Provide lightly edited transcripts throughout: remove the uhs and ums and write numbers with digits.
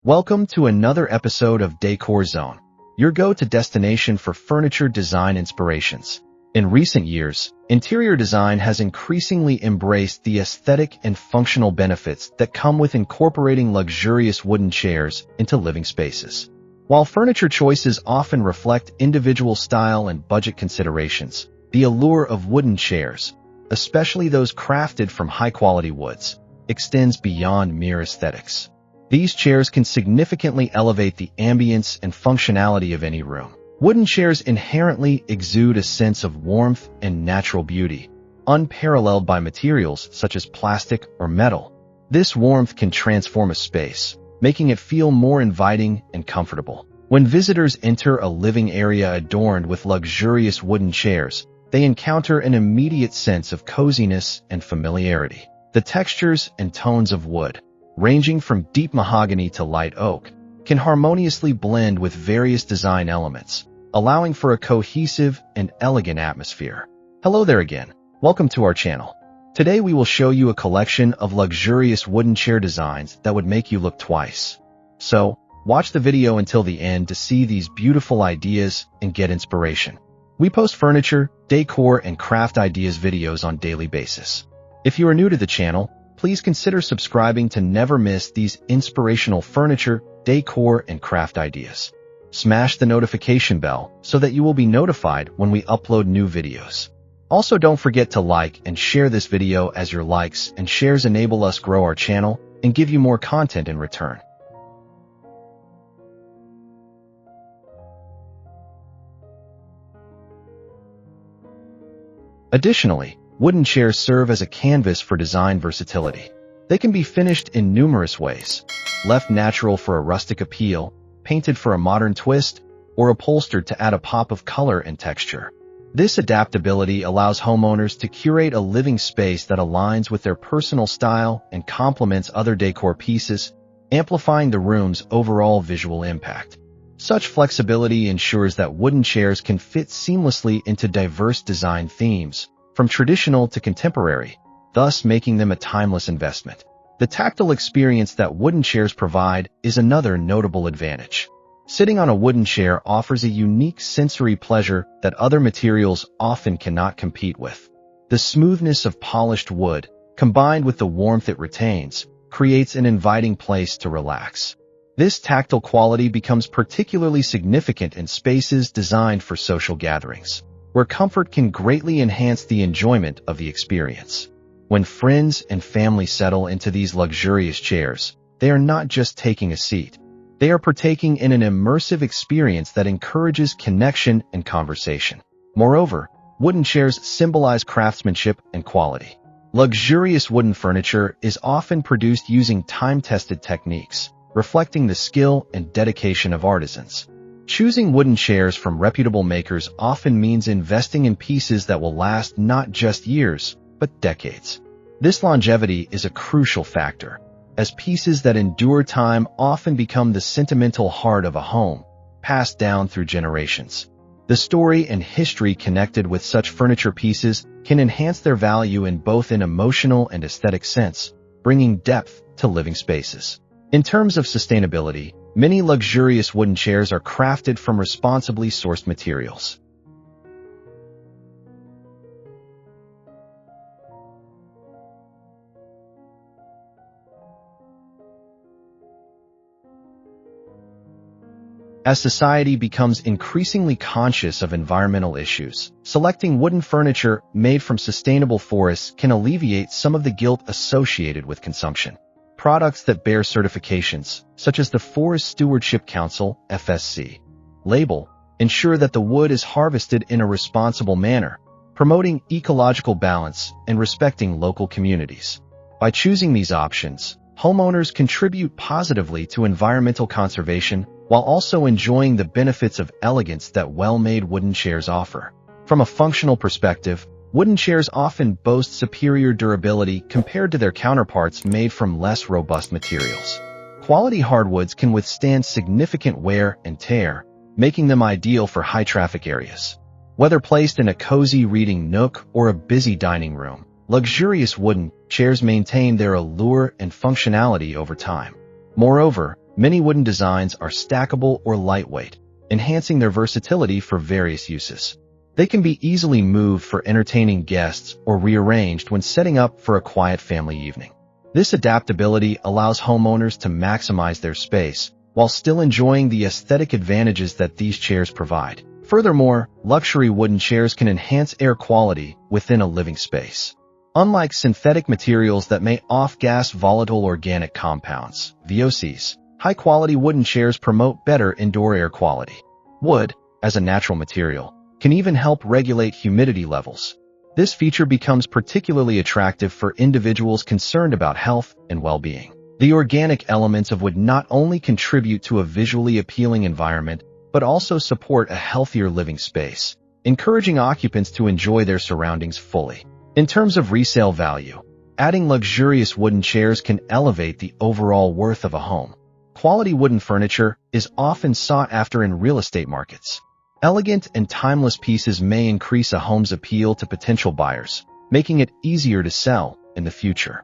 Welcome to another episode of Decor Zone, your go-to destination for furniture design inspirations. In recent years, interior design has increasingly embraced the aesthetic and functional benefits that come with incorporating luxurious wooden chairs into living spaces. While furniture choices often reflect individual style and budget considerations, the allure of wooden chairs, especially those crafted from high-quality woods, extends beyond mere aesthetics. These chairs can significantly elevate the ambience and functionality of any room. Wooden chairs inherently exude a sense of warmth and natural beauty, unparalleled by materials such as plastic or metal. This warmth can transform a space, making it feel more inviting and comfortable. When visitors enter a living area adorned with luxurious wooden chairs, they encounter an immediate sense of coziness and familiarity. The textures and tones of wood, ranging from deep mahogany to light oak, can harmoniously blend with various design elements, allowing for a cohesive and elegant atmosphere. Hello there again. Welcome to our channel. Today we will show you a collection of luxurious wooden chair designs that would make you look twice. So, watch the video until the end to see these beautiful ideas and get inspiration. We post furniture, decor, and craft ideas videos on a daily basis. If you are new to the channel, please consider subscribing to never miss these inspirational furniture, decor, and craft ideas. Smash the notification bell so that you will be notified when we upload new videos. Also, don't forget to like and share this video, as your likes and shares enable us grow our channel and give you more content in return. Additionally, wooden chairs serve as a canvas for design versatility. They can be finished in numerous ways, left natural for a rustic appeal, painted for a modern twist, or upholstered to add a pop of color and texture. This adaptability allows homeowners to curate a living space that aligns with their personal style and complements other decor pieces, amplifying the room's overall visual impact. Such flexibility ensures that wooden chairs can fit seamlessly into diverse design themes, from traditional to contemporary, thus making them a timeless investment. The tactile experience that wooden chairs provide is another notable advantage. Sitting on a wooden chair offers a unique sensory pleasure that other materials often cannot compete with. The smoothness of polished wood, combined with the warmth it retains, creates an inviting place to relax. This tactile quality becomes particularly significant in spaces designed for social gatherings, where comfort can greatly enhance the enjoyment of the experience. When friends and family settle into these luxurious chairs, they are not just taking a seat. They are partaking in an immersive experience that encourages connection and conversation. Moreover, wooden chairs symbolize craftsmanship and quality. Luxurious wooden furniture is often produced using time-tested techniques, reflecting the skill and dedication of artisans. Choosing wooden chairs from reputable makers often means investing in pieces that will last not just years, but decades. This longevity is a crucial factor, as pieces that endure time often become the sentimental heart of a home, passed down through generations. The story and history connected with such furniture pieces can enhance their value in both an emotional and aesthetic sense, bringing depth to living spaces. In terms of sustainability, many luxurious wooden chairs are crafted from responsibly sourced materials. As society becomes increasingly conscious of environmental issues, selecting wooden furniture made from sustainable forests can alleviate some of the guilt associated with consumption. Products that bear certifications, such as the Forest Stewardship Council (FSC) label, ensure that the wood is harvested in a responsible manner, promoting ecological balance and respecting local communities. By choosing these options, homeowners contribute positively to environmental conservation while also enjoying the benefits of elegance that well-made wooden chairs offer. From a functional perspective, wooden chairs often boast superior durability compared to their counterparts made from less robust materials. Quality hardwoods can withstand significant wear and tear, making them ideal for high-traffic areas. Whether placed in a cozy reading nook or a busy dining room, luxurious wooden chairs maintain their allure and functionality over time. Moreover, Many wooden designs are stackable or lightweight, enhancing their versatility for various uses. They can be easily moved for entertaining guests or rearranged when setting up for a quiet family evening. This adaptability allows homeowners to maximize their space while still enjoying the aesthetic advantages that these chairs provide. Furthermore, luxury wooden chairs can enhance air quality within a living space. Unlike synthetic materials that may off-gas volatile organic compounds, VOCs, high-quality wooden chairs promote better indoor air quality. Wood, as a natural material, can even help regulate humidity levels. This feature becomes particularly attractive for individuals concerned about health and well-being. The organic elements of wood not only contribute to a visually appealing environment, but also support a healthier living space, encouraging occupants to enjoy their surroundings fully. In terms of resale value, adding luxurious wooden chairs can elevate the overall worth of a home. Quality wooden furniture is often sought after in real estate markets. Elegant and timeless pieces may increase a home's appeal to potential buyers, making it easier to sell in the future.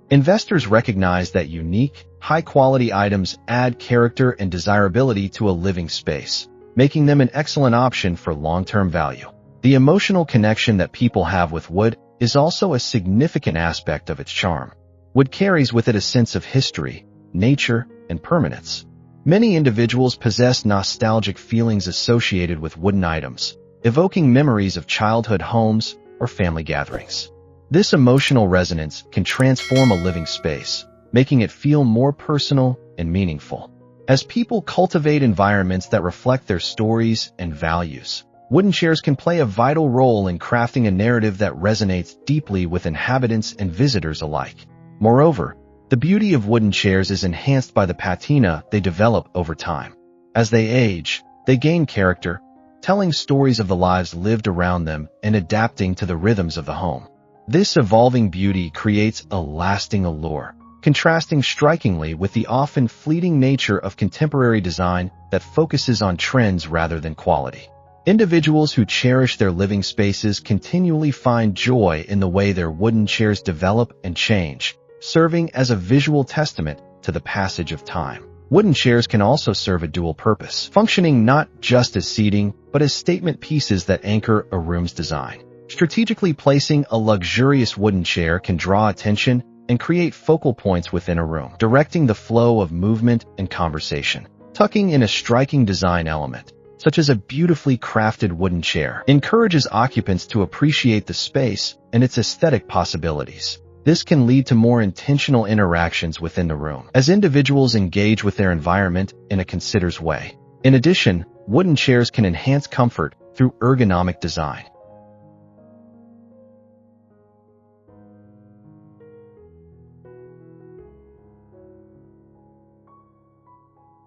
Investors recognize that unique, high-quality items add character and desirability to a living space, making them an excellent option for long-term value. The emotional connection that people have with wood is also a significant aspect of its charm. Wood carries with it a sense of history, nature, and permanence. Many individuals possess nostalgic feelings associated with wooden items, evoking memories of childhood homes or family gatherings. This emotional resonance can transform a living space, making it feel more personal and meaningful. As people cultivate environments that reflect their stories and values, wooden chairs can play a vital role in crafting a narrative that resonates deeply with inhabitants and visitors alike. Moreover, the beauty of wooden chairs is enhanced by the patina they develop over time. As they age, they gain character, telling stories of the lives lived around them and adapting to the rhythms of the home. This evolving beauty creates a lasting allure, contrasting strikingly with the often fleeting nature of contemporary design that focuses on trends rather than quality. Individuals who cherish their living spaces continually find joy in the way their wooden chairs develop and change, serving as a visual testament to the passage of time. Wooden chairs can also serve a dual purpose, functioning not just as seating, but as statement pieces that anchor a room's design. Strategically placing a luxurious wooden chair can draw attention and create focal points within a room, directing the flow of movement and conversation. Tucking in a striking design element, such as a beautifully crafted wooden chair, encourages occupants to appreciate the space and its aesthetic possibilities. This can lead to more intentional interactions within the room, as individuals engage with their environment in a considered way. In addition, wooden chairs can enhance comfort through ergonomic design.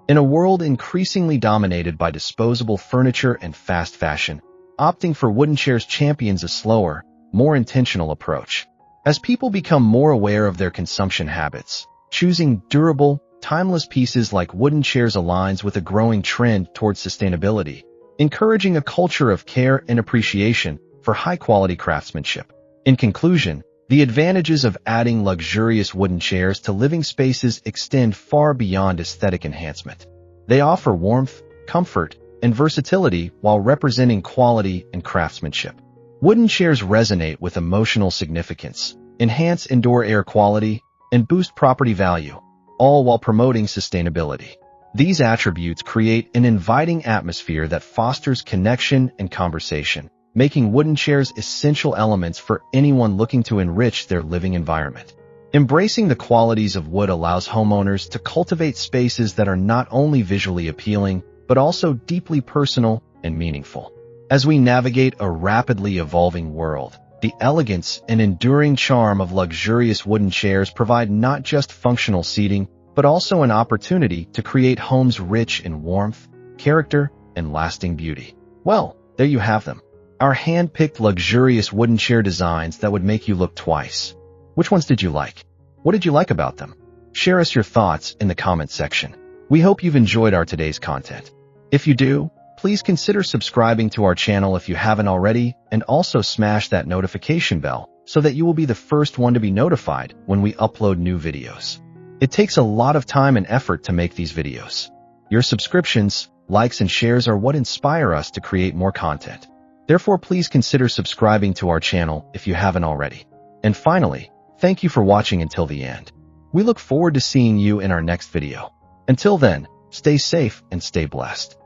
In a world increasingly dominated by disposable furniture and fast fashion, opting for wooden chairs champions a slower, more intentional approach. As people become more aware of their consumption habits, choosing durable, timeless pieces like wooden chairs aligns with a growing trend towards sustainability, encouraging a culture of care and appreciation for high-quality craftsmanship. In conclusion, the advantages of adding luxurious wooden chairs to living spaces extend far beyond aesthetic enhancement. They offer warmth, comfort, and versatility while representing quality and craftsmanship. Wooden chairs resonate with emotional significance, enhance indoor air quality, and boost property value, all while promoting sustainability. These attributes create an inviting atmosphere that fosters connection and conversation, making wooden chairs essential elements for anyone looking to enrich their living environment. Embracing the qualities of wood allows homeowners to cultivate spaces that are not only visually appealing, but also deeply personal and meaningful. As we navigate a rapidly evolving world, the elegance and enduring charm of luxurious wooden chairs provide not just functional seating, but also an opportunity to create homes rich in warmth, character, and lasting beauty. Well, there you have them. Our hand-picked luxurious wooden chair designs that would make you look twice. Which ones did you like? What did you like about them? Share us your thoughts in the comments section. We hope you've enjoyed our today's content. If you do, please consider subscribing to our channel if you haven't already, and also smash that notification bell so that you will be the first one to be notified when we upload new videos. It takes a lot of time and effort to make these videos. Your subscriptions, likes, and shares are what inspire us to create more content. Therefore, please consider subscribing to our channel if you haven't already. And finally, thank you for watching until the end. We look forward to seeing you in our next video. Until then, stay safe and stay blessed.